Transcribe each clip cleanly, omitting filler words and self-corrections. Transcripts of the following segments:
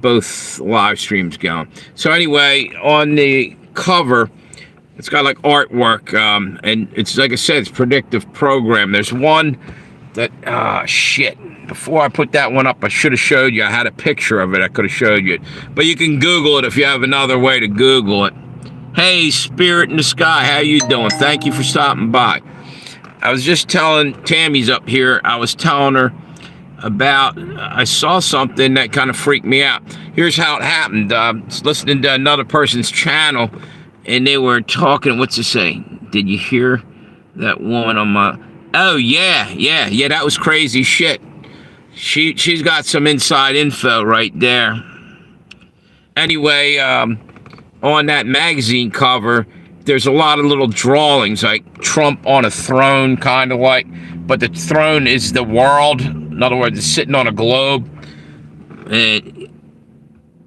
both live streams going. So anyway, on the cover, it's got like artwork, and it's like I said, it's predictive program. There's one that shit. Before I put that one up, I should have showed you. I had a picture of it. I could have showed you it, but you can Google it if you have another way to Google it. Hey, Spirit in the Sky, how you doing? Thank you for stopping by. I was just telling Tammy's up here. I was telling her about I saw something that kind of freaked me out. Here's how it happened. I was listening to another person's channel, and they were talking. What's it say? Did you hear that woman on my? Oh yeah. That was crazy shit. She's got some inside info right there. Anyway, on that magazine cover, there's a lot of little drawings, like Trump on a throne, kind of like, but the throne is the world. In other words, it's sitting on a globe. And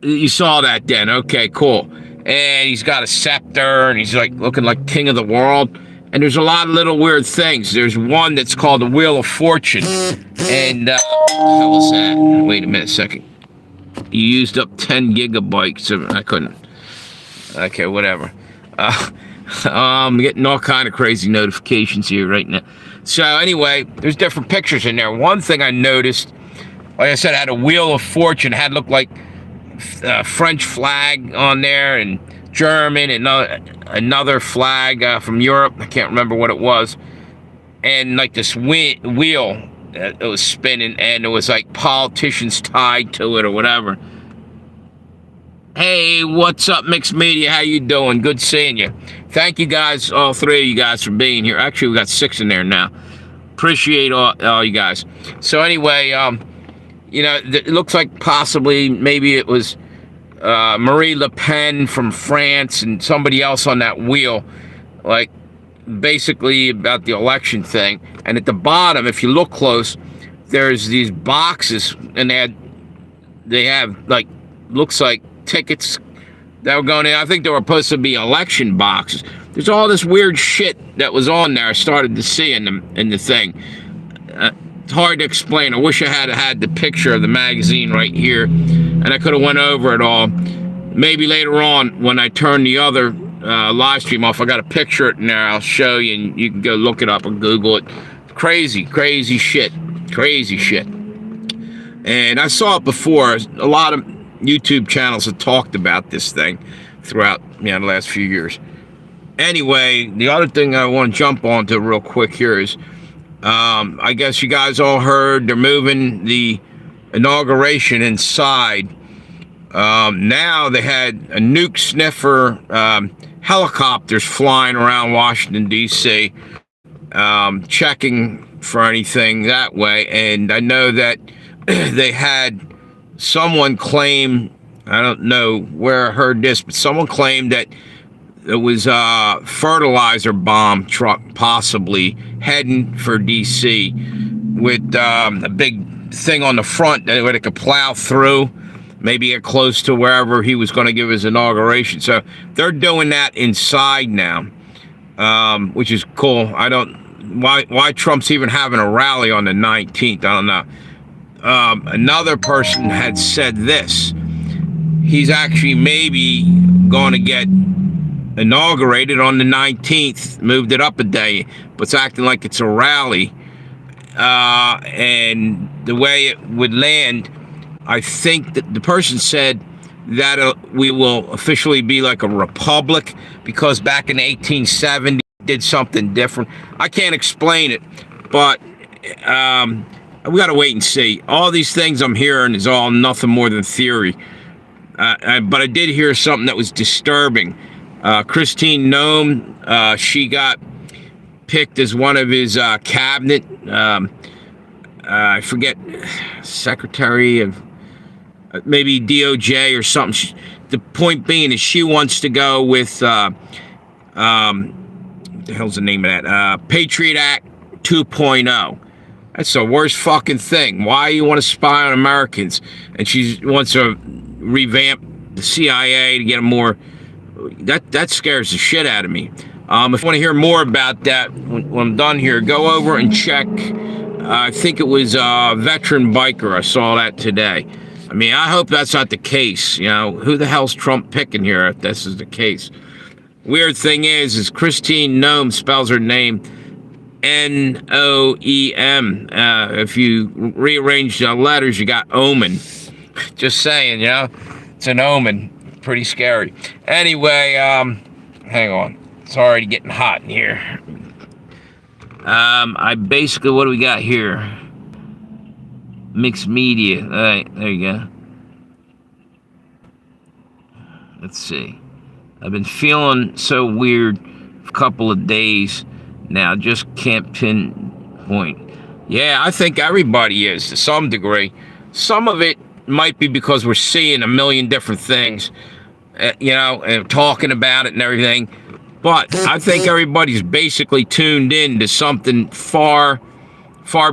you saw that then. Okay, cool. And he's got a scepter, and he's like looking like king of the world. And there's a lot of little weird things. There's one that's called the Wheel of Fortune. And what the hell is that? Wait a minute, second. You used up 10 gigabytes. I couldn't. Okay, whatever. I'm getting all kind of crazy notifications here right now. So anyway, there's different pictures in there. One thing I noticed, like I said, had a Wheel of Fortune. It had looked like French flag on there, and German, and another flag from Europe. I can't remember what it was. And like this wheel, it was spinning, and it was like politicians tied to it or whatever. Hey, what's up, Mixed Media? How you doing? Good seeing you. Thank you guys, all three of you guys, for being here. Actually, we got 6 in there now. Appreciate all you guys. So anyway, it looks like possibly maybe it was Marie Le Pen from France and somebody else on that wheel, like basically about the election thing. And at the bottom, if you look close, there's these boxes, and they have like, looks like tickets that were going in. I think they were supposed to be election boxes. There's all this weird shit that was on there. I started to see in the thing. It's hard to explain. I wish I had the picture of the magazine right here, and I could have went over it all. Maybe later on when I turn the other live stream off, I got a picture in there. I'll show you, and you can go look it up or Google it. Crazy shit. Crazy shit. And I saw it before. A lot of YouTube channels have talked about this thing throughout the last few years. Anyway, the other thing I want to jump onto real quick here is, I guess you guys all heard they're moving the inauguration inside. Now they had a nuke sniffer helicopters flying around Washington, D.C., checking for anything that way. And I know that they had someone claim, I don't know where I heard this, but someone claimed that it was a fertilizer bomb truck possibly heading for D.C. with a big thing on the front that it could plow through, maybe get close to wherever he was going to give his inauguration. So they're doing that inside now, which is cool. I don't, why Trump's even having a rally on the 19th, I don't know. Another person had said this. He's actually maybe going to get inaugurated on the 19th, moved it up a day, but it's acting like it's a rally. And the way it would land, I think that the person said that we will officially be like a republic, because back in 1870 did something different. I can't explain it, but we got to wait and see. All these things I'm hearing is all nothing more than theory. But I did hear something that was disturbing. Christine Noem, she got picked as one of his cabinet, I forget, secretary of maybe DOJ or something. The point being is she wants to go with, what the hell's the name of that? Patriot Act 2.0. That's the worst fucking thing. Why you want to spy on Americans? And she wants to revamp the CIA to get them more. That scares the shit out of me. If you want to hear more about that, when I'm done here, go over and check. I think it was Veteran Biker. I saw that today. I mean, I hope that's not the case. You know, who the hell's Trump picking here if this is the case? Weird thing is Christine Noem spells her name Noem. If you rearrange the letters, you got omen. Just saying, you know, it's an omen. Pretty scary. Anyway, hang on. It's already getting hot in here. I basically, what do we got here? Mixed media. All right, there you go. Let's see. I've been feeling so weird for a couple of days now. Just can't pinpoint. Yeah, I think everybody is to some degree. Some of it might be because we're seeing a million different things, you know, and talking about it and everything. But I think everybody's basically tuned in to something far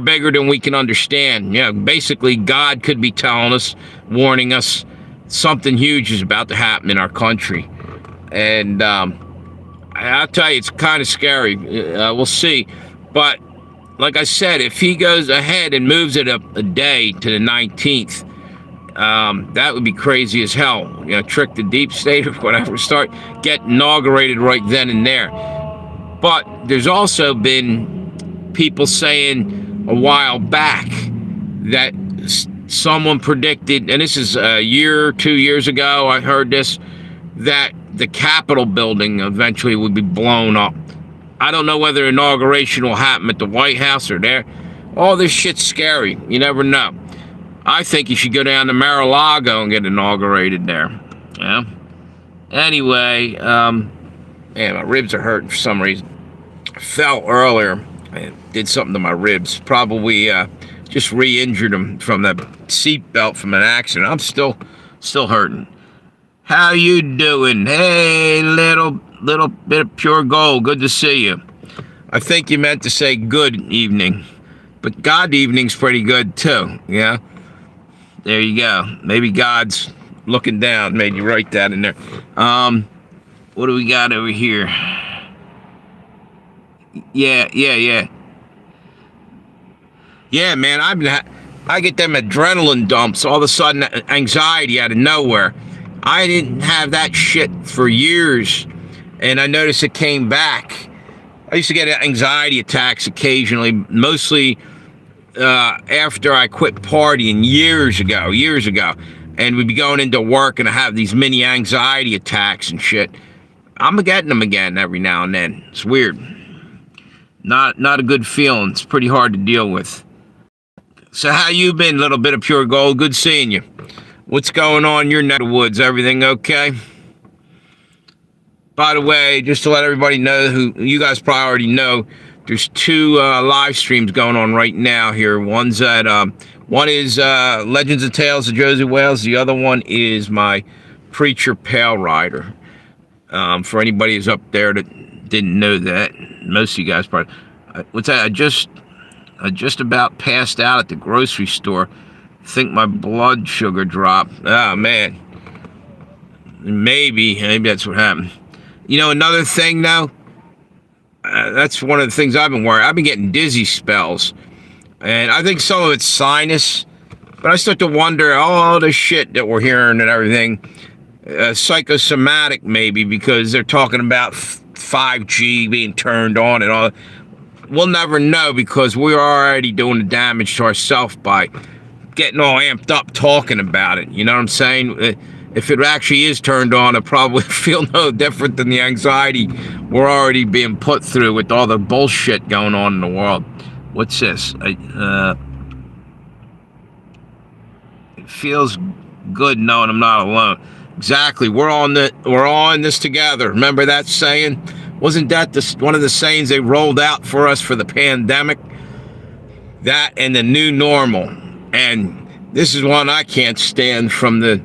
bigger than we can understand. You know, basically God could be telling us, warning us, something huge is about to happen in our country. And I'll tell you, it's kind of scary. We'll see. But like I said, if he goes ahead and moves it a day to the 19th, that would be crazy as hell. You know, trick the deep state or whatever, get inaugurated right then and there. But there's also been people saying a while back that someone predicted, and this is a year or 2 years ago, I heard this, that the Capitol building eventually would be blown up. I don't know whether inauguration will happen at the White House or there. All this shit's scary. You never know. I think you should go down to Mar-a-Lago and get inaugurated there. Yeah. Anyway, man, my ribs are hurting for some reason. I fell earlier. I did something to my ribs. Probably just re-injured them from the seatbelt from an accident. I'm still hurting. How you doing? Hey, little bit of pure gold. Good to see you. I think you meant to say good evening, but God evening's pretty good too. Yeah. There you go. Maybe God's looking down. Made you write that in there. What do we got over here? Yeah, man. I get them adrenaline dumps. All of a sudden, anxiety out of nowhere. I didn't have that shit for years, and I noticed it came back. I used to get anxiety attacks occasionally, mostly after I quit partying years ago, and we'd be going into work and I have these mini anxiety attacks and shit. I'm getting them again every now and then. It's weird. Not a good feeling. It's pretty hard to deal with. So how you been, little bit of pure gold? Good seeing you. What's going on in your neck of the woods? Everything okay? By the way, just to let everybody know, who you guys probably already know, there's two live streams going on right now here. One is Legends and Tales of Josie Wales. The other one is my Preacher Pale Rider. For anybody who's up there that didn't know that, most of you guys probably. What's that? I just about passed out at the grocery store. I think my blood sugar dropped. Oh man, maybe that's what happened. You know, another thing though. That's one of the things I've been worried. I've been getting dizzy spells, and I think some of it's sinus. But I start to wonder, all the shit that we're hearing and everything, psychosomatic maybe, because they're talking about 5G being turned on and all. We'll never know, because we're already doing the damage to ourselves by getting all amped up talking about it. You know what I'm saying? If it actually is turned on, I'll probably feel no different than the anxiety we're already being put through with all the bullshit going on in the world. What's this? It feels good knowing I'm not alone. Exactly. We're all in this together. Remember that saying? Wasn't that one of the sayings they rolled out for us for the pandemic? That and the new normal. And this is one I can't stand from the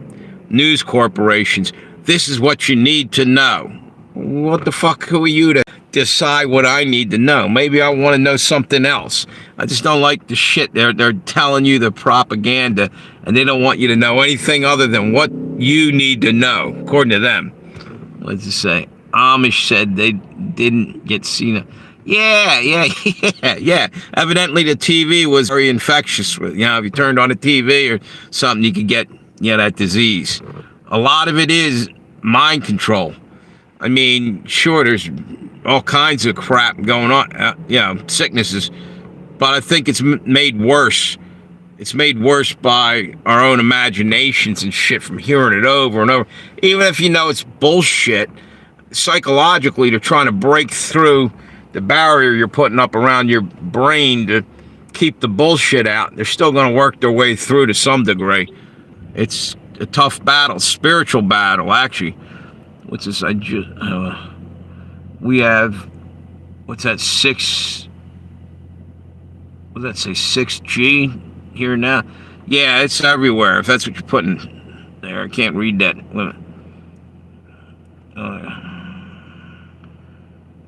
news corporations. This is what you need to know. What the fuck who are you to decide what I need to know? Maybe I want to know something else. I just don't like the shit. They're telling you the propaganda, and they don't want you to know anything other than what you need to know, according to them. What's it say? Amish said they didn't get seen. Yeah. Evidently the TV was very infectious. If you turned on a TV or something, you could get that disease. A lot of it is mind control. I mean, sure, there's all kinds of crap going on, sicknesses, but I think it's made worse. It's made worse by our own imaginations and shit from hearing it over and over. Even if you know it's bullshit, psychologically, they're trying to break through the barrier you're putting up around your brain to keep the bullshit out. They're still going to work their way through to some degree. It's a tough battle, spiritual battle, actually. What's this? We have, what's that, 6G here now? Yeah, it's everywhere, if that's what you're putting there. I can't read that.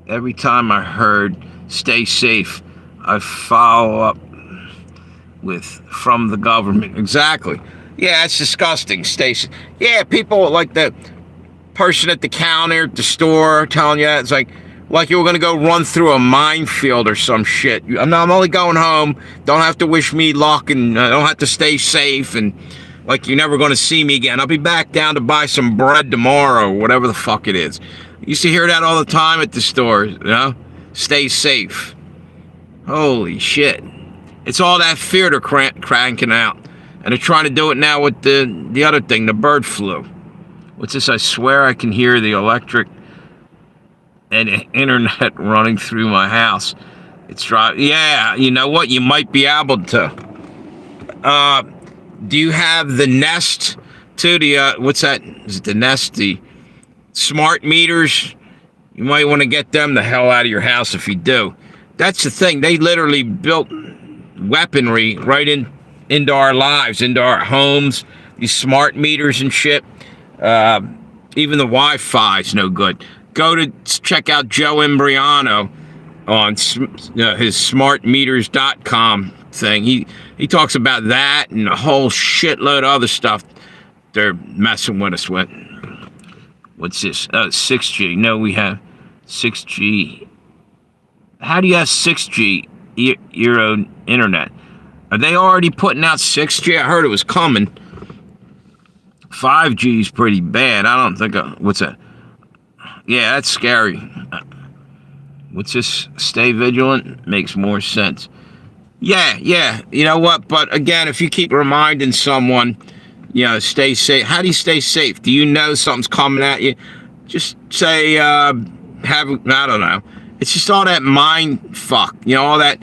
Every time I heard stay safe, I follow up with from the government. Exactly. Yeah, it's disgusting. Stay safe. Yeah, people like the person at the counter at the store telling you that. It's like you were going to go run through a minefield or some shit. I'm only going home. Don't have to wish me luck, and don't have to stay safe, and like you're never going to see me again. I'll be back down to buy some bread tomorrow, or whatever the fuck it is. You used to hear that all the time at the stores, Stay safe. Holy shit. It's all that fear they're cranking out. And they're trying to do it now with the other thing, the bird flu. What's this? I swear I can hear the electric and internet running through my house. It's driving. Yeah, you know what? You might be able to. Do you have the Nest too? What's that? Is it the Nest? The smart meters? You might want to get them the hell out of your house if you do. That's the thing. They literally built weaponry right into our lives, into our homes. These smart meters and shit. Even the Wi-Fi is no good. Go to check out Joe Imbriano on his smartmeters.com thing. He talks about that and a whole shitload of other stuff they're messing with us with. What's this? 6G. No, we have 6G. How do you have 6G, your own internet? Are they already putting out 6G? I heard it was coming. 5G is pretty bad. I don't think... what's that? Yeah, that's scary. What's this? Stay vigilant? Makes more sense. Yeah. You know what? But again, if you keep reminding someone, stay safe. How do you stay safe? Do you know something's coming at you? Just say, I don't know. It's just all that mind fuck. All that...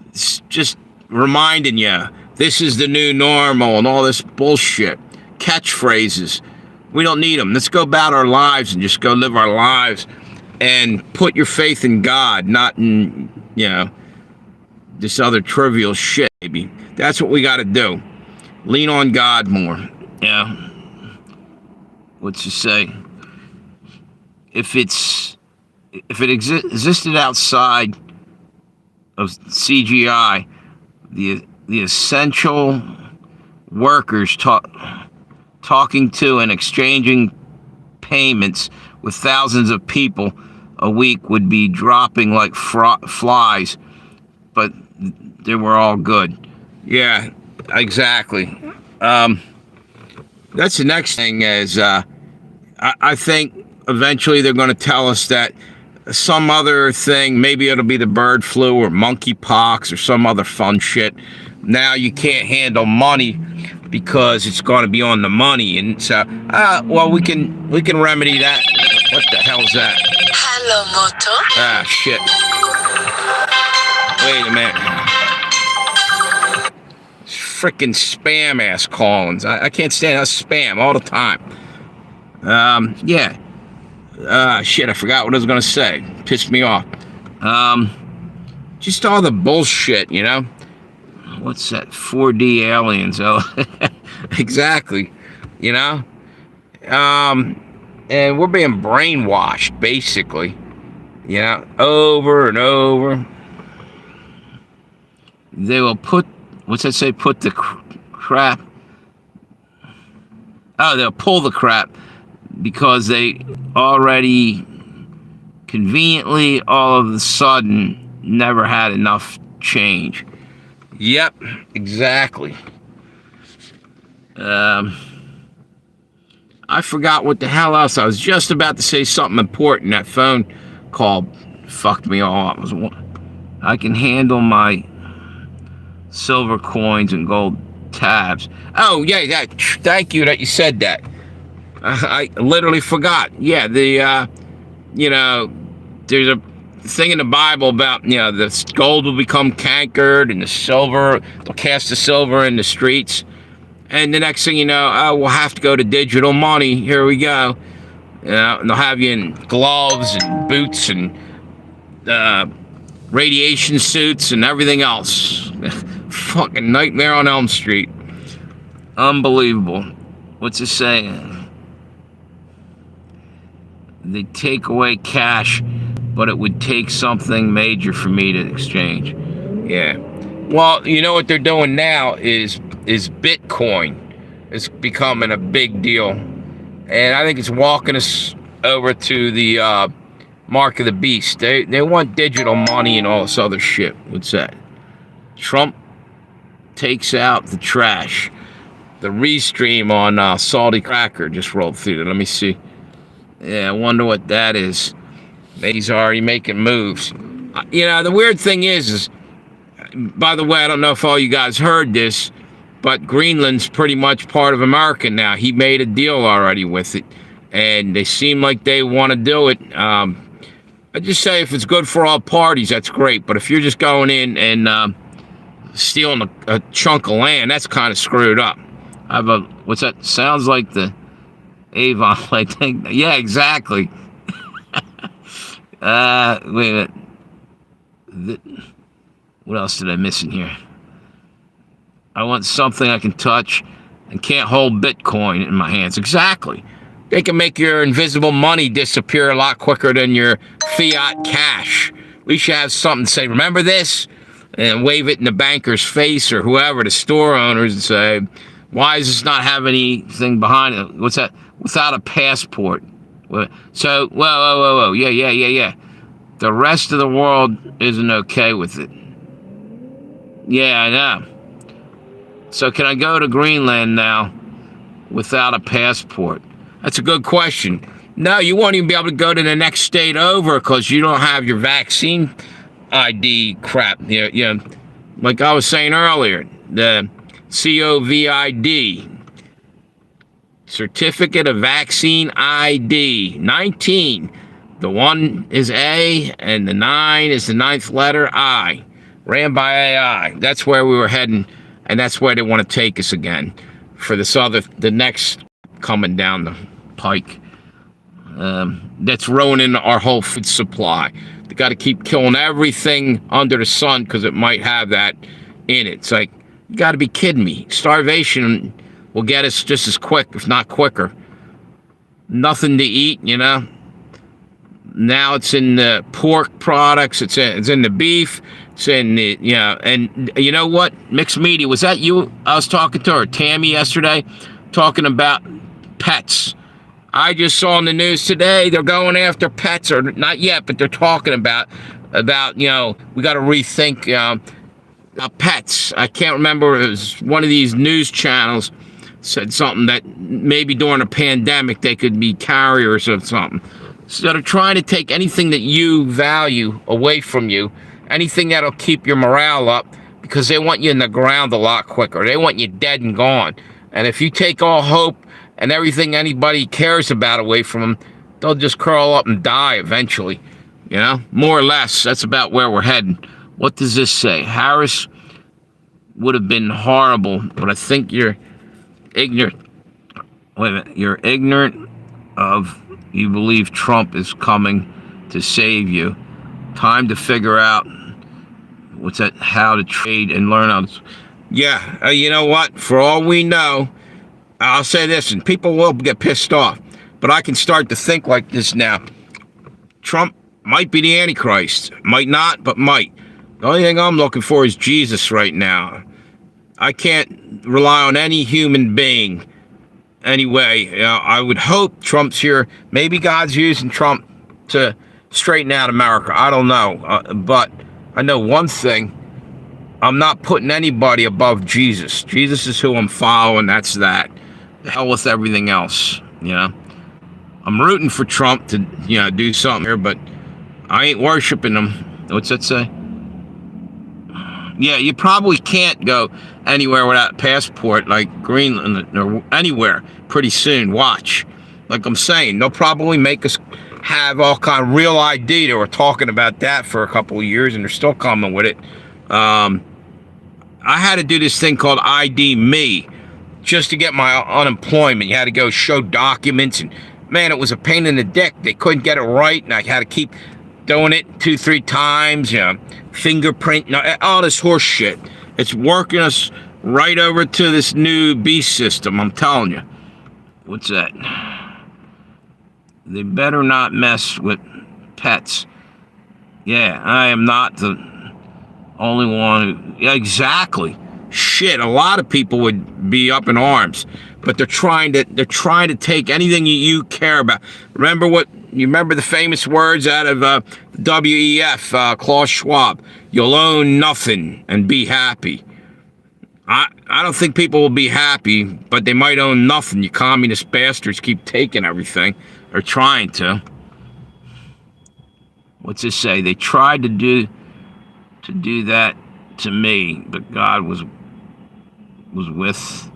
It's just reminding you, this is the new normal and all this bullshit. Catchphrases. We don't need them. Let's go about our lives and just go live our lives and put your faith in God, not in, this other trivial shit, maybe. That's what we got to do. Lean on God more. Yeah. What's it say? If it existed outside of CGI, the essential workers talking to and exchanging payments with thousands of people a week would be dropping like flies, but they were all good. Yeah, exactly. That's the next thing is I think eventually they're going to tell us that some other thing, maybe it'll be the bird flu or monkeypox or some other fun shit. Now you can't handle money because it's going to be on the money, and so we can remedy that. What the hell's that? Hello, Moto. Ah, shit. Wait a minute. Frickin' spam ass callings. I can't stand that spam all the time. Yeah. Shit, I forgot what I was gonna say. Pissed me off. Just all the bullshit, What's that? 4D aliens. Oh, exactly. And we're being brainwashed, basically. Over and over. They will put, what's that say? Put the crap. Oh, they'll pull the crap because they already conveniently, all of a sudden, never had enough change. Yep, exactly. I forgot what the hell else. I was just about to say something important. That phone call fucked me all up. I can handle my silver coins and gold tabs. Oh, yeah. Thank you that you said that. I literally forgot. Yeah, there's a thing in the Bible about, the gold will become cankered and the silver, they'll cast the silver in the streets. And the next thing you know, we'll have to go to digital money. Here we go. And they'll have you in gloves and boots and radiation suits and everything else. Fucking Nightmare on Elm Street. Unbelievable. What's it saying? They take away cash, but it would take something major for me to exchange. Yeah. Well, you know what they're doing now is Bitcoin. It's becoming a big deal. And I think it's walking us over to the mark of the beast. They want digital money and all this other shit. What's that? Trump takes out the trash. The Restream on Salty Cracker just rolled through there. Let me see. Yeah, I wonder what that is. He's already making moves. The weird thing is, by the way, I don't know if all you guys heard this, but Greenland's pretty much part of America now. He made a deal already with it, and they seem like they want to do it. I just say if it's good for all parties, that's great. But if you're just going in and stealing a chunk of land, that's kind of screwed up. I have what's that? Sounds like the Avon thing. Yeah, exactly. Wait a minute. What else did I miss in here? I want something I can touch and can't hold Bitcoin in my hands. Exactly. They can make your invisible money disappear a lot quicker than your fiat cash. At least you have something to say, remember this? And wave it in the banker's face or whoever, the store owners, and say, why does this not have anything behind it? What's that? Without a passport. So, whoa. Yeah. The rest of the world isn't okay with it. Yeah, I know. So can I go to Greenland now without a passport? That's a good question. No, you won't even be able to go to the next state over because you don't have your vaccine ID crap. Like I was saying earlier, the COVID, Certificate of Vaccine ID, 19. The 1 is A and the 9 is the 9th letter I. Ran by AI. That's where we were heading, and that's where they want to take us again for the next coming down the pike. That's ruining our whole food supply. They got to keep killing everything under the sun because it might have that in it. It's like, you got to be kidding me. Starvation will get us just as quick, if not quicker. Nothing to eat, Now it's in the pork products. It's in the beef. It's in the, and you know what? Mixed media. Was that you? I was talking to her, Tammy, yesterday, talking about pets. I just saw in the news today they're going after pets, or not yet, but they're talking about we got to rethink pets. I can't remember. It was one of these news channels said something that maybe during a pandemic they could be carriers of something. So they're trying to take anything that you value away from you, anything that'll keep your morale up, because they want you in the ground a lot quicker. They want you dead and gone. And if you take all hope and everything anybody cares about away from them, they'll just curl up and die eventually. More or less, that's about where we're heading. What does this say? Harris would have been horrible, but I think you're ignorant. Wait a minute. You're ignorant of, you believe Trump is coming to save you. Time to figure out how to trade and learn how to. Yeah, you know what? For all we know, I'll say this, and people will get pissed off, but I can start to think like this now. Trump might be the Antichrist. Might not, but might. The only thing I'm looking for is Jesus right now. I can't rely on any human being. Anyway, I would hope Trump's here. Maybe God's using Trump to straighten out America. I don't know. But I know one thing. I'm not putting anybody above Jesus. Jesus is who I'm following. That's that. The hell with everything else. You know, I'm rooting for Trump to, do something here, but I ain't worshiping him. What's that say? Yeah, you probably can't go anywhere without a passport, like Greenland or anywhere pretty soon. Watch. Like I'm saying, they'll probably make us have all kind of real ID. They were talking about that for a couple of years, and they're still coming with it. I had to do this thing called ID Me just to get my unemployment. You had to go show documents, and man, it was a pain in the dick. They couldn't get it right, and I had to keep doing it 2-3 times. Fingerprint, all this horse shit. It's working us right over to this new beast system. I'm telling you. What's that? They better not mess with pets. Yeah, I am not the only one who... Yeah, exactly. Shit, a lot of people would be up in arms, but they're trying to take anything you care about. You remember the famous words out of WEF, Klaus Schwab? You'll own nothing and be happy. I don't think people will be happy, but they might own nothing. You communist bastards keep taking everything, or trying to. What's this say? They tried to do that to me, but God was with.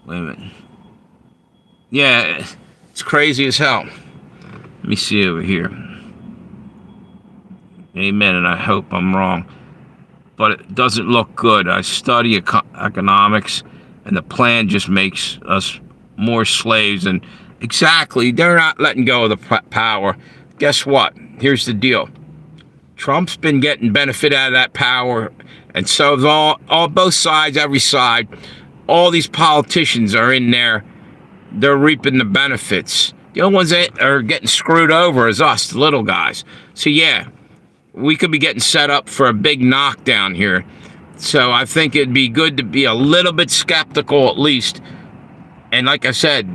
Wait a minute. Yeah, it's crazy as hell. Let me see over here. Amen, and I hope I'm wrong. But it doesn't look good. I study economics, and the plan just makes us more slaves. And exactly, they're not letting go of the power. Guess what? Here's the deal. Trump's been getting benefit out of that power, and so all both sides, every side, all these politicians are in there. They're reaping the benefits. The only ones that are getting screwed over is us, the little guys. So yeah, we could be getting set up for a big knockdown here. So I think it'd be good to be a little bit skeptical at least. And like I said,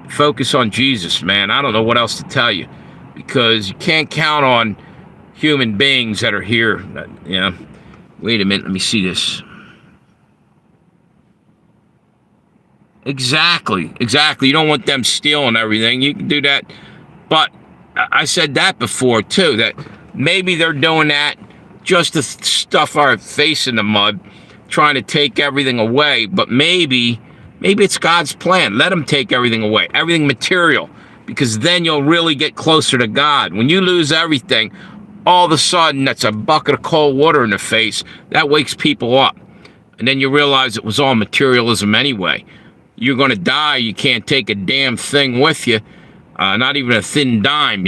focus on Jesus, man. I don't know what else to tell you, because you can't count on human beings that are here. Wait a minute, let me see this. Exactly. You don't want them stealing everything. You can do that. But I said that before too, that maybe they're doing that just to stuff our face in the mud, trying to take everything away. But maybe it's God's plan. Let them take everything away, everything material, because then you'll really get closer to God. When you lose everything, all of a sudden, that's a bucket of cold water in the face. That wakes people up. And then you realize it was all materialism anyway. You're going to die. You can't take a damn thing with you. Not even a thin dime,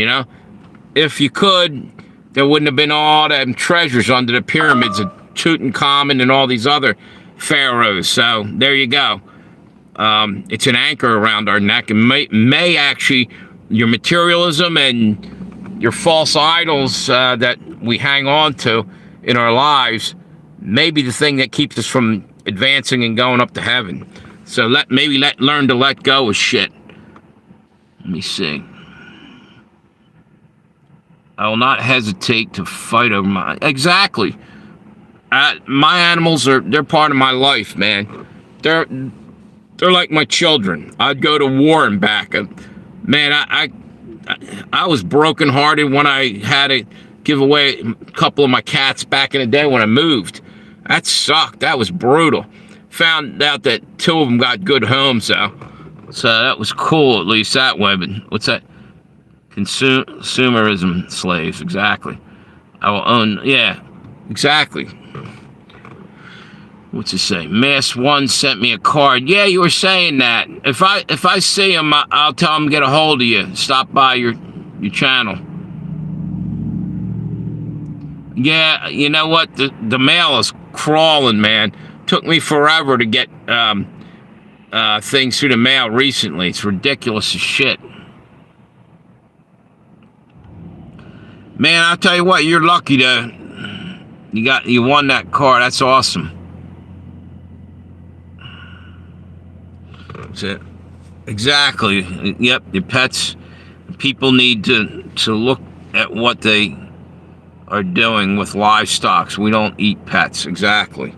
If you could, there wouldn't have been all them treasures under the pyramids of Tutankhamun and all these other pharaohs. So there you go. It's an anchor around our neck, and may actually, your materialism and your false idols that we hang on to in our lives may be the thing that keeps us from advancing and going up to heaven. So learn to let go of shit. Let me see. I will not hesitate to fight over my... Exactly. My animals they're part of my life, man. They're like my children. I'd go to war and back. Man, I was brokenhearted when I had to give away a couple of my cats back in the day when I moved. That sucked. That was brutal. Found out that 2 of them got good homes, though. So that was cool, at least that way. But what's that? Consumerism slaves, exactly. I will own, yeah, exactly. What's it say? Mass One sent me a card. Yeah, you were saying that. If I see him, I'll tell him to get a hold of you. Stop by your channel. Yeah, you know what? The mail is crawling, man. Took me forever to get things through the mail recently. It's ridiculous as shit. Man, I'll tell you what, you're lucky you won that car. That's awesome. That's it. Exactly. Yep, your pets. People need to look at what they are doing with livestock. We don't eat pets. Exactly.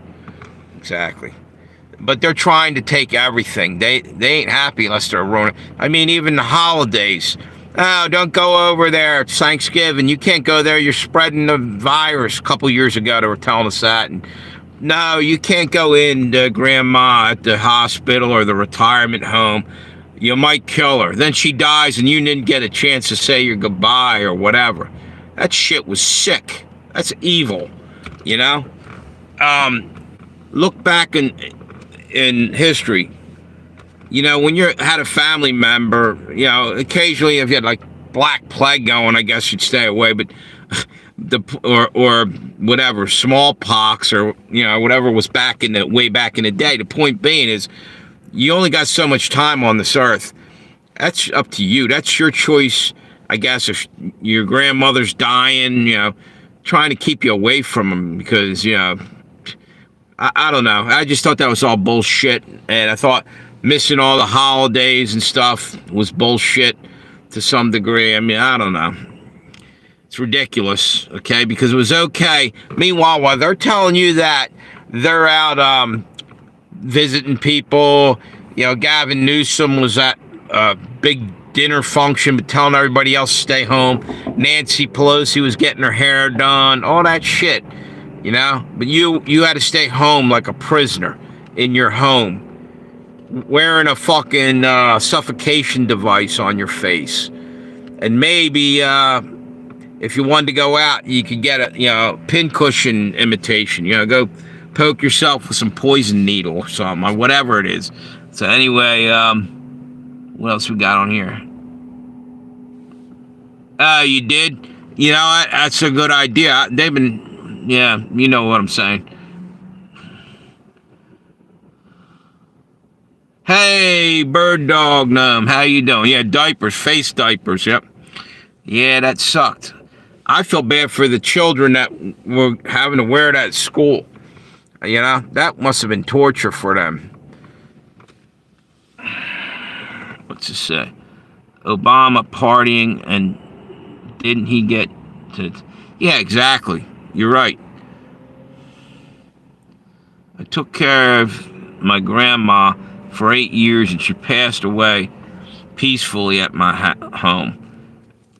but they're trying to take everything. They ain't happy unless they're ruining. I mean, even the holidays. Oh, don't go over there. It's Thanksgiving. You can't go there. You're spreading the virus. A couple years ago, they were telling us that. And no, you can't go in to grandma at the hospital or the retirement home. You might kill her. Then she dies and you didn't get a chance to say your goodbye or whatever. That shit was sick. That's evil, you know? Look back in history. You know, when you had a family member, you know, occasionally if you had like black plague going, I guess you'd stay away, but or whatever, smallpox or, you know, whatever was way back in the day. The point being is you only got so much time on this earth. That's up to you. That's your choice, I guess. If your grandmother's dying, you know, trying to keep you away from them because, you know, I don't know. I just thought that was all bullshit. And I thought missing all the holidays and stuff was bullshit to some degree. I mean, I don't know. It's ridiculous, okay? Because it was okay. Meanwhile, while they're telling you that, they're out visiting people. You know, Gavin Newsom was at a big dinner function, but telling everybody else to stay home. Nancy Pelosi was getting her hair done. All that shit, you know? But you had to stay home like a prisoner in your home, wearing a fucking suffocation device on your face. And maybe if you wanted to go out, you could get a, you know, pincushion imitation. You know, go poke yourself with some poison needle or something, or whatever it is. So anyway, what else we got on here? You did? You know what? That's a good idea. They've been, yeah, you know what I'm saying. Hey, Bird Dog Gnome, how you doing? Yeah, diapers, face diapers, yep. Yeah, that sucked. I feel bad for the children that were having to wear that at school. You know, that must have been torture for them. What's it say? Obama partying and didn't he get to... Yeah, exactly. You're right. I took care of my grandma for 8 years and she passed away peacefully at my home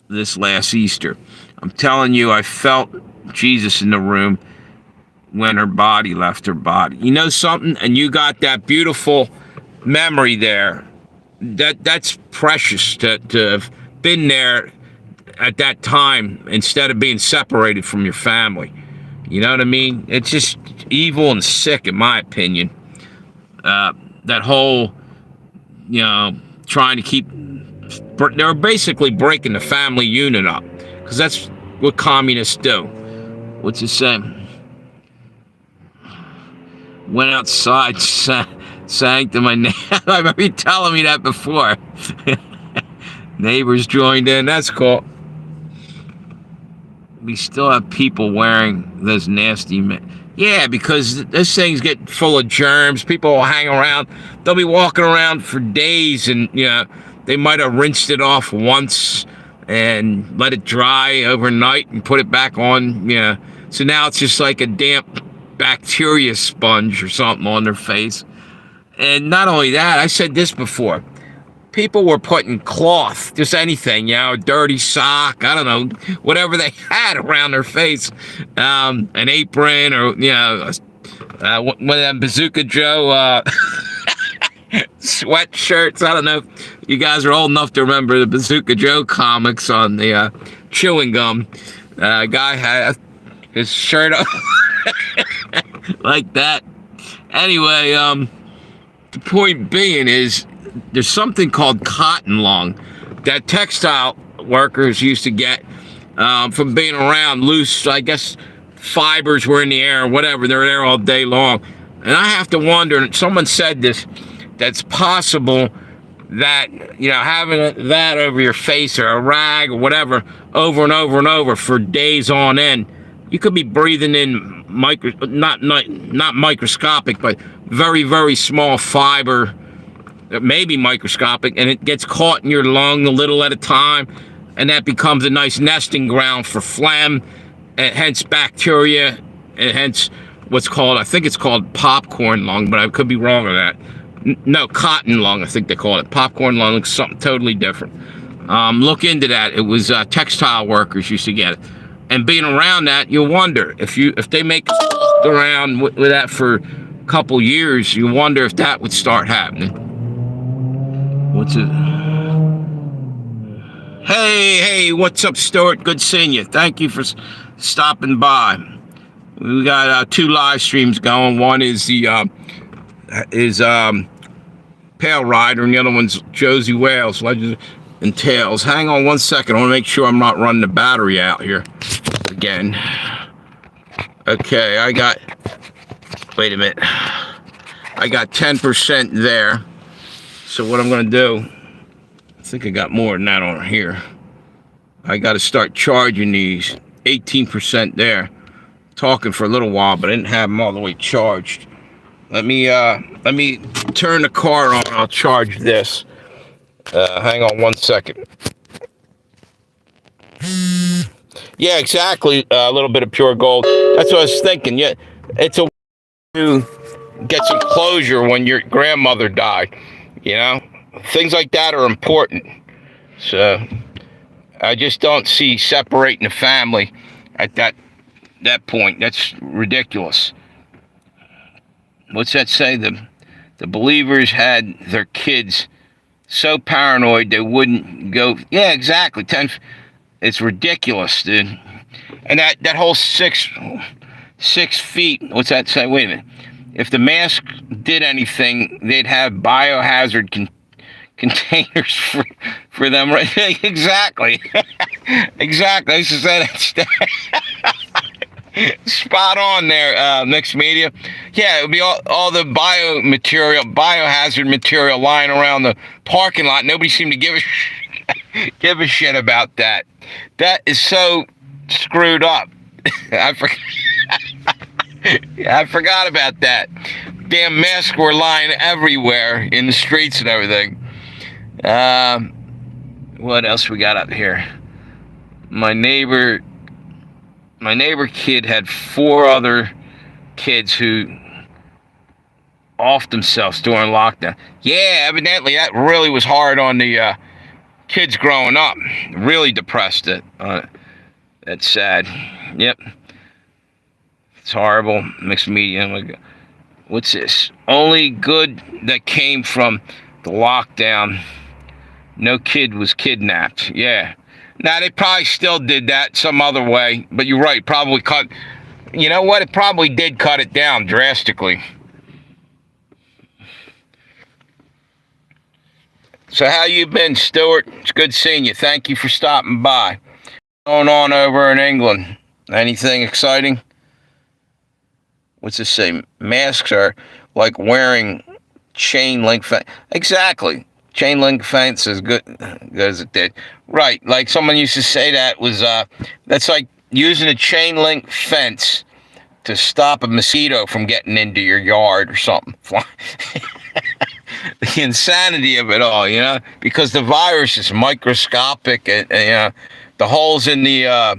this last Easter. I'm telling you, I felt Jesus in the room when her body left her body. You know something? And you got that beautiful memory there. That's precious to have been there at that time instead of being separated from your family. You know what I mean? It's just evil and sick, in my opinion. That whole, you know, trying to keep... They were basically breaking the family unit up. Because that's what communists do. What's it say? Went outside, sang to my neighbor. I remember you telling me that before. Neighbors joined in. That's cool. We still have people wearing those nasty... Yeah, because those things get full of germs. People will hang around. They'll be walking around for days and, you know, they might have rinsed it off once and let it dry overnight and put it back on, you know. So now it's just like a damp bacteria sponge or something on their face. And not only that, I said this before. People were putting cloth, just anything, you know, a dirty sock, I don't know, whatever they had around their face, an apron or, you know, one of them Bazooka Joe sweatshirts. I don't know if you guys are old enough to remember the Bazooka Joe comics on the chewing gum. Guy had his shirt up like that. Anyway, the point being is, there's something called cotton lung that textile workers used to get from being around loose, I guess fibers were in the air or whatever. They're there all day long. And I have to wonder, and someone said this, that's possible that, you know, having that over your face or a rag or whatever over and over and over for days on end, you could be breathing in not microscopic, but very, very small fiber, maybe microscopic, and it gets caught in your lung a little at a time, and that becomes a nice nesting ground for phlegm, and hence bacteria, and hence what's called, I think it's called popcorn lung, but I could be wrong on that. No, cotton lung, I think they call it. Popcorn lung is something totally different. Look into that. It was textile workers used to get it. And being around that, you wonder if they make around with that for a couple years, you wonder if that would start happening. What's it? Hey, what's up, Stuart? Good seeing you. Thank you for stopping by. We got 2 live streams going. One is the Pale Rider, and the other one's Josie Wales, Legends and Tales. Hang on one second. I want to make sure I'm not running the battery out here again. Okay, wait a minute. I got 10% there. So what I'm going to do, I think I got more than that on here. I got to start charging these. 18% there. Talking for a little while, but I didn't have them all the way charged. Let me turn the car on. I'll charge this. Hang on one second. Yeah, exactly. A little bit of pure gold. That's what I was thinking. Yeah, it's a way to get some closure when your grandmother died. You know, things like that are important. So I just don't see separating the family at that point. That's ridiculous. What's that say? The believers had their kids so paranoid they wouldn't go. Yeah, exactly. It's ridiculous, dude. And that whole 6 feet. What's that say? Wait a minute. If the mask did anything, they'd have biohazard containers for them. Right? Exactly. Exactly. I used to say that. Spot on there, Mixed Media. Yeah, it would be all the biohazard material lying around the parking lot. Nobody seemed to give a shit about that. That is so screwed up. I forgot about that. Damn masks were lying everywhere in the streets and everything. What else we got up here? My neighbor kid had 4 other kids who offed themselves during lockdown. Yeah, evidently that really was hard on the kids growing up. Really depressed it. That's sad. Yep. It's horrible. Mixed Media. What's this? Only good that came from the lockdown. No kid was kidnapped. Yeah. Now, they probably still did that some other way, but you're right, probably cut. You know what? It probably did cut it down drastically. So how you been, Stuart? It's good seeing you. Thank you for stopping by. What's going on over in England? Anything exciting? What's this say? Masks are like wearing chain link fence. Exactly. Chain link fence is good as it did. Right, like someone used to say that was, that's like using a chain link fence to stop a mosquito from getting into your yard or something. The insanity of it all, you know, because the virus is microscopic and you know, the holes in the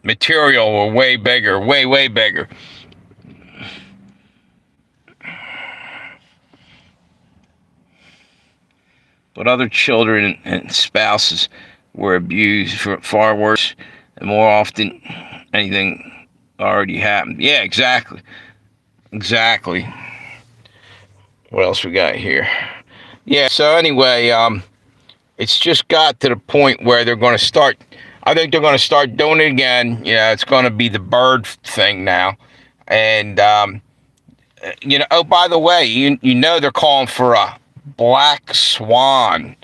material were way bigger, way bigger. But other children and spouses were abused for far worse and more often anything already happened. Yeah, exactly. Exactly. What else we got here? Yeah, so anyway, it's just got to the point where they're going to start, I think they're going to start doing it again. Yeah, it's going to be the bird thing now. And, you know, oh, by the way, you know they're calling for a black swan.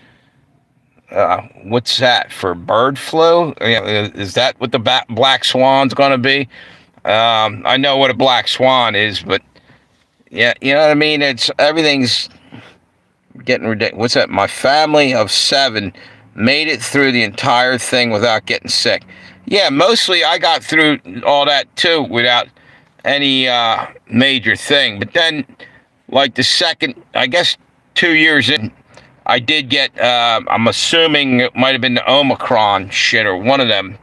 What's that, for bird flu? Is that what the black swan's going to be? I know what a black swan is, but yeah, you know what I mean? Everything's getting ridiculous. What's that? My family of 7 made it through the entire thing without getting sick. Yeah, mostly I got through all that too without any major thing. But then, like the second, I guess 2 years in, I did get, I'm assuming it might have been the Omicron shit or one of them.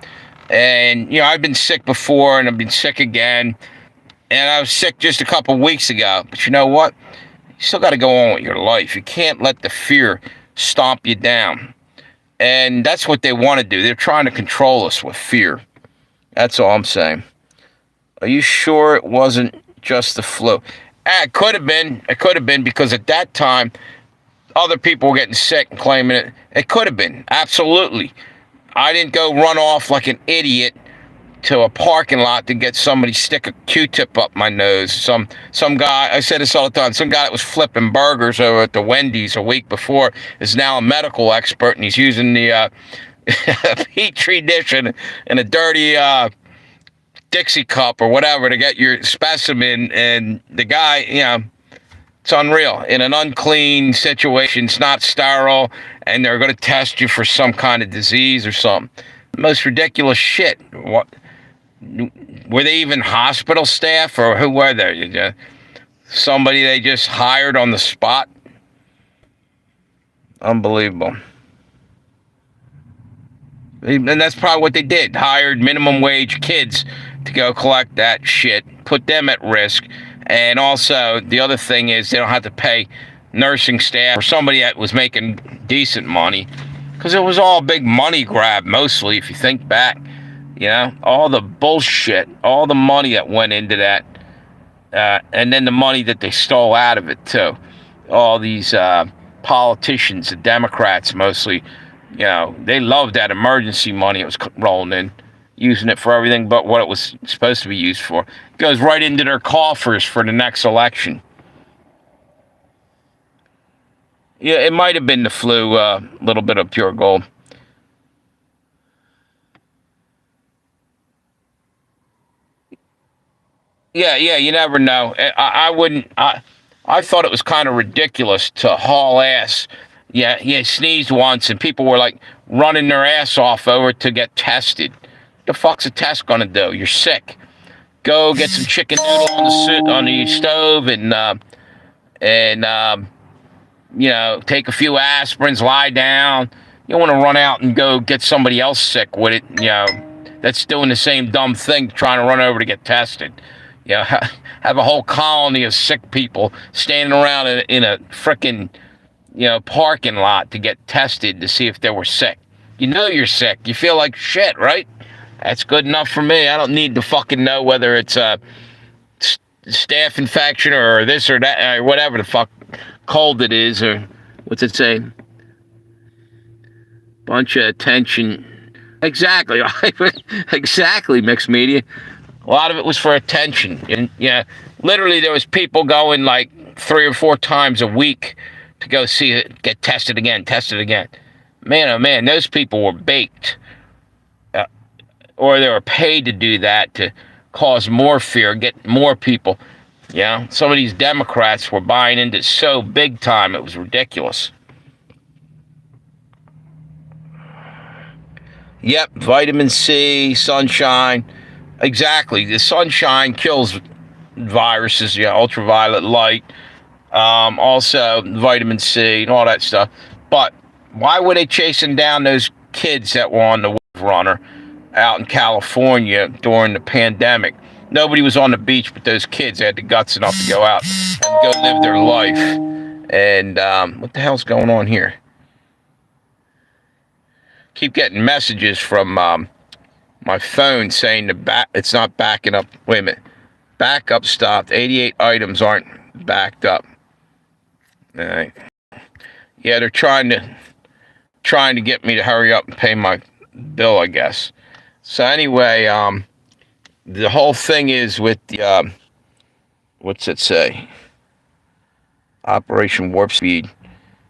And, you know, I've been sick before and I've been sick again. And I was sick just a couple weeks ago. But you know what? You still got to go on with your life. You can't let the fear stomp you down. And that's what they want to do. They're trying to control us with fear. That's all I'm saying. Are you sure it wasn't just the flu? It could have been. It could have been because at that time, other people were getting sick and claiming it. It could have been. Absolutely. I didn't go run off like an idiot to a parking lot to get somebody stick a Q-tip up my nose. Some guy, I said this all the time, some guy that was flipping burgers over at the Wendy's a week before is now a medical expert, and he's using the Petri dish and a dirty Dixie cup or whatever to get your specimen. And the guy, it's unreal. In an unclean situation, it's not sterile, and they're going to test you for some kind of disease or something. Most ridiculous shit. What? Were they even hospital staff, or who were they? Somebody they just hired on the spot? Unbelievable. And that's probably what they did. Hired minimum wage kids to go collect that shit, put them at risk. And also, the other thing is they don't have to pay nursing staff or somebody that was making decent money. Because it was all a big money grab, mostly, if you think back. All the bullshit, all the money that went into that, and then the money that they stole out of it, too. All these politicians, the Democrats mostly, they loved that emergency money it was rolling in, using it for everything but what it was supposed to be used for. It goes right into their coffers for the next election. Yeah, it might have been the flu, a little bit of pure gold. Yeah, you never know. I wouldn't. I thought it was kind of ridiculous to haul ass. Yeah, he sneezed once, and people were like running their ass off over to get tested. The fuck's a test gonna do? You're sick. Go get some chicken noodle on the stove and take a few aspirins, lie down. You don't want to run out and go get somebody else sick with it. That's doing the same dumb thing, trying to run over to get tested. Have a whole colony of sick people standing around in a frickin', parking lot to get tested to see if they were sick. You're sick. You feel like shit, right? That's good enough for me. I don't need to fucking know whether it's a staph infection or this or that or whatever the fuck cold it is, or what's it say? Bunch of attention. Exactly. Exactly, mixed media. A lot of it was for attention. And literally there was people going like 3 or 4 times a week to go see it, get tested again. Man, oh man, those people were baked. Or they were paid to do that to cause more fear, get more people. Some of these Democrats were buying into it so big time, it was ridiculous. Yep, vitamin C, sunshine. Exactly. The sunshine kills viruses, ultraviolet light, also vitamin C and all that stuff. But why were they chasing down those kids that were on the Wave Runner out in California during the pandemic? Nobody was on the beach but those kids. They had the guts enough to go out and go live their life. And what the hell's going on here? Keep getting messages from my phone saying it's not backing up. Wait a minute. Backup stopped. 88 items aren't backed up. All right. Yeah, they're trying to get me to hurry up and pay my bill, I guess. So anyway, the whole thing is with the what's it say? Operation Warp Speed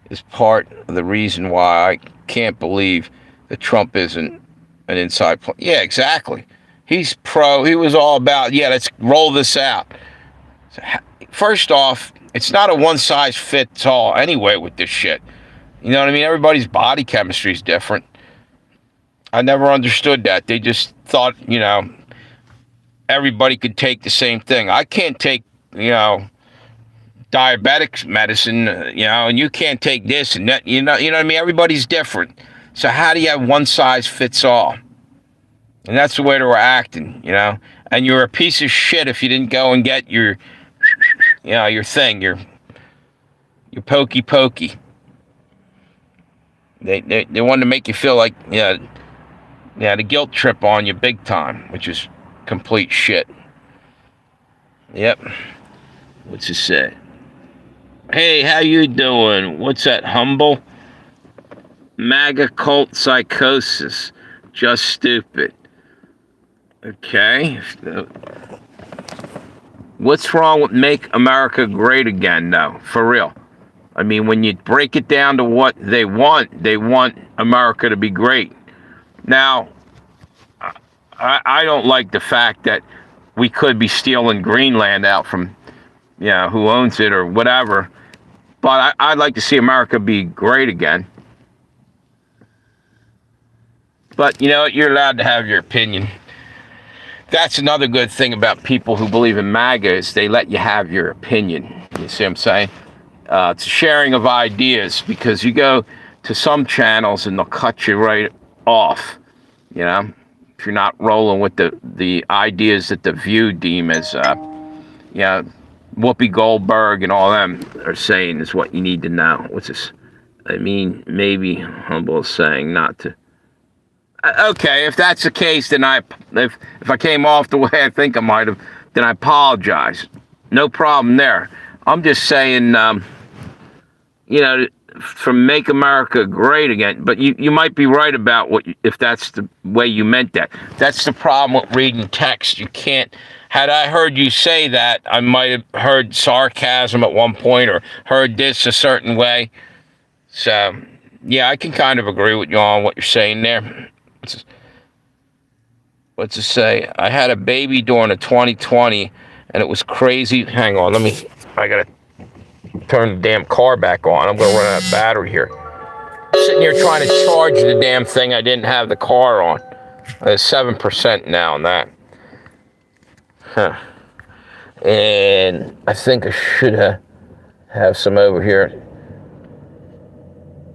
is part of the reason why I can't believe that Trump isn't an inside plan. Yeah, exactly. He was all about, let's roll this out. First off, it's not a one-size-fits-all anyway with this shit. You know what I mean? Everybody's body chemistry is different. I never understood that. They just thought, everybody could take the same thing. I can't take, diabetic medicine, and you can't take this and that. You know what I mean? Everybody's different. So how do you have one size fits all? And that's the way they were acting, And you're a piece of shit if you didn't go and get your, your thing, your pokey pokey. They wanted to make you feel like, the guilt trip on you big time, which is complete shit. Yep. What's it say? Hey, how you doing? What's that, humble? MAGA cult psychosis. Just stupid. Okay. What's wrong with Make America Great Again, though? For real. I mean, when you break it down to what they want America to be great. Now, I don't like the fact that we could be stealing Greenland out from, who owns it or whatever. But I'd like to see America be great again. But, you're allowed to have your opinion. That's another good thing about people who believe in MAGA is they let you have your opinion. You see what I'm saying? It's a sharing of ideas, because you go to some channels and they'll cut you right off, if you're not rolling with the ideas that the View deem as, Whoopi Goldberg and all them are saying is what you need to know. What's this? I mean, maybe Humble is saying not to. Okay, if that's the case, then if I came off the way I think I might have, then I apologize. No problem there. I'm just saying, from Make America Great Again. But you might be right about if that's the way you meant that. That's the problem with reading text. You can't. Had I heard you say that, I might have heard sarcasm at one point or heard this a certain way. So, yeah, I can kind of agree with you on what you're saying there. What's it say? I had a baby during a 2020, and it was crazy. Hang on, I gotta turn the damn car back on. I'm gonna run out of battery here. I'm sitting here trying to charge the damn thing. I didn't have the car on. There's 7% now on that. Huh. And I think I should have some over here.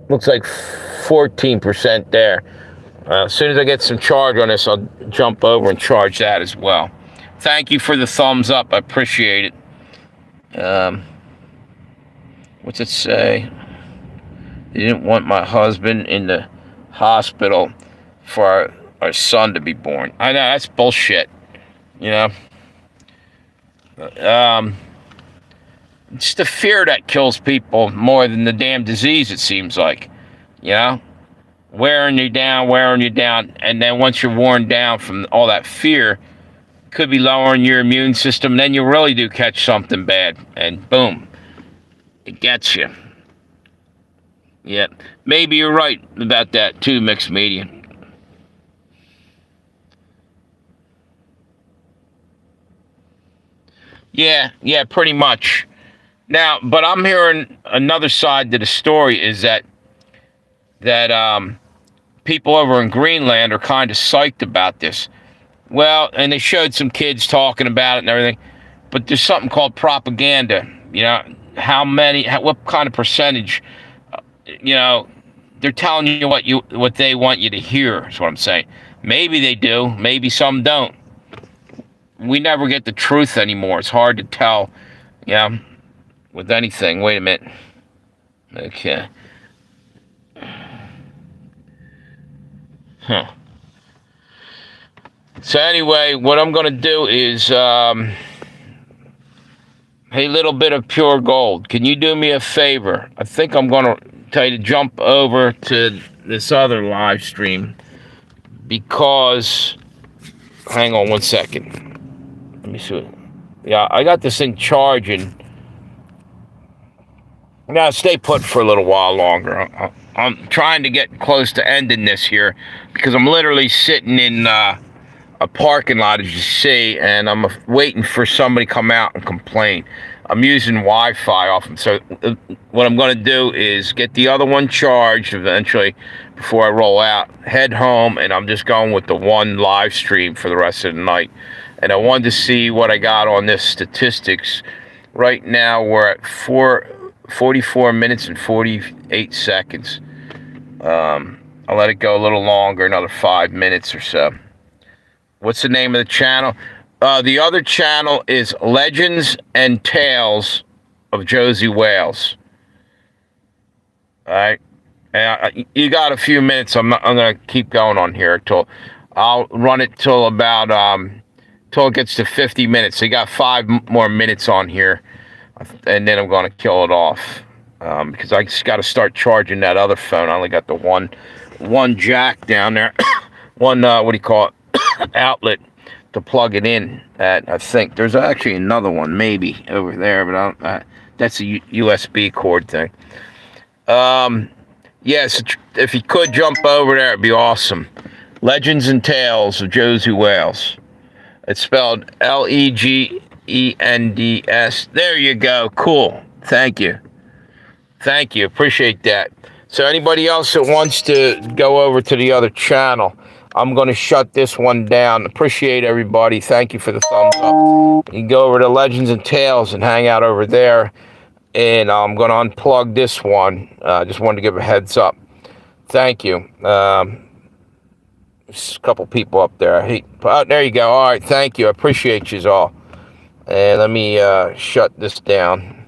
Looks like 14% there. As soon as I get some charge on this, I'll jump over and charge that as well. Thank you for the thumbs up. I appreciate it. What's it say? They didn't want my husband in the hospital for our son to be born. I know, that's bullshit. It's the fear that kills people more than the damn disease, it seems like. Wearing you down, and then once you're worn down from all that fear, could be lowering your immune system, then you really do catch something bad, and boom, it gets you. Yeah, maybe you're right about that too, Mixed Media. Yeah, pretty much. Now, but I'm hearing another side to the story is that people over in Greenland are kind of psyched about this. Well, and they showed some kids talking about it and everything, but there's something called propaganda. What kind of percentage, they're telling you what they want you to hear, is what I'm saying. Maybe they do, maybe some don't. We never get the truth anymore. It's hard to tell, with anything. Wait a minute. Okay. Huh. So anyway, what I'm going to do is, hey, little bit of pure gold, can you do me a favor? I think I'm going to tell you to jump over to this other live stream because, hang on one second. Let me see. Yeah, I got this thing charging. Now stay put for a little while longer. I'm trying to get close to ending this here because I'm literally sitting in a parking lot, as you see, and I'm waiting for somebody to come out and complain. I'm using Wi-Fi off them, so what I'm going to do is get the other one charged eventually before I roll out, head home, and I'm just going with the one live stream for the rest of the night. And I wanted to see what I got on this statistics. Right now, we're at 44 minutes and 48 seconds. I'll let it go a little longer, another 5 minutes or so. What's the name of the channel? The other channel is Legends and Tales of Josie Wales. All right. You got a few minutes. I'm gonna keep going on here till I'll run it till about till it gets to 50 minutes. So you got 5 more minutes on here, and then I'm gonna kill it off because I just got to start charging that other phone. I only got the one jack down there, one what do you call it, outlet to plug it in at. I think there's actually another one maybe over there, but I don't, that's a USB cord thing. Yes, if you could jump over there, it'd be awesome. Legends and Tales of Josie Wales. It's spelled Legends. There you go. Cool. Thank you. Thank you. Appreciate that. So anybody else that wants to go over to the other channel, I'm going to shut this one down. Appreciate everybody. Thank you for the thumbs up. You can go over to Legends and Tales and hang out over there. And I'm going to unplug this one. Just wanted to give a heads up. Thank you. There's a couple people up there. Oh, there you go. All right. Thank you. I appreciate you all. And let me shut this down.